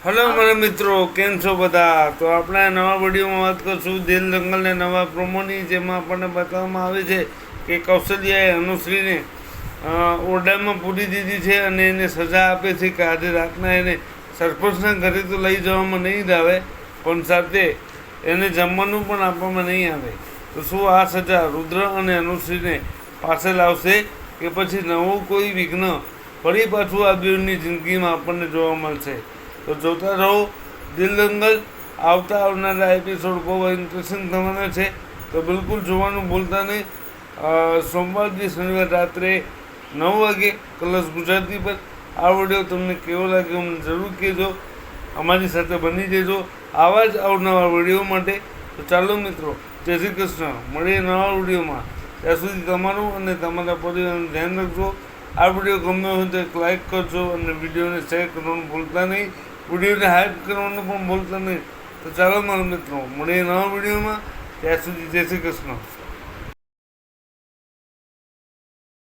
Hello મારા મિત્રો, કેમ છો બધા? તો આપણે નવા વિડીયોમાં વાત કરશું દિલ દંગલને નવા પ્રોમોની, જેમાં આપણને બતાવવામાં આવે છે કે કૌશલ્યાએ અનુશ્રીને ઓરડામાં પૂરી દીધી છે અને એને સજા આપે છે કે આજે રાતના એને સરપંચના ઘરે તો લઈ જવામાં નહીં જ આવે, પણ સાથે એને જમવાનું પણ આપવામાં નહીં આવે. તો શું આ સજા રુદ્ર અને અનુશ્રીને પાસે લાવશે કે પછી નવું કોઈ વિઘ્ન ફરી પાછું આ બેઉની જિંદગીમાં આપણને જોવા મળશે? તો જોતા રહો દિલ દંગલ. આવનારા એપિસોડ બહુ ઇન્ટરેસ્ટિંગ થવાના છે, તો બિલકુલ જોવાનું ભૂલતા નહીં. સોમવારથી શનિવાર રાત્રે 9 વાગે કલર્સ ગુજરાતી પર. આ વિડીયો તમને કેવો લાગ્યો અમને જરૂર કહેજો, અમારી સાથે બની જજો આવા જ અવનવા વિડીયો માટે. તો ચાલો મિત્રો, જય શ્રી કૃષ્ણ, મળીએ નવા વિડીયોમાં. ત્યાં સુધી તમારું અને તમારા પરિવારનું ધ્યાન રાખજો. આ વિડીયો ગમ્યો હોય તો એક લાઈક કરજો અને વિડીયોને શેર કરવાનું ભૂલતા નહીં, વિડીયોને હાઈપ કરવાનું પણ ભૂલતા નહીં. તો ચાલો મારા મિત્રો, મળીએ નવા વિડીયોમાં. ત્યાં સુધી જય શ્રી કૃષ્ણ.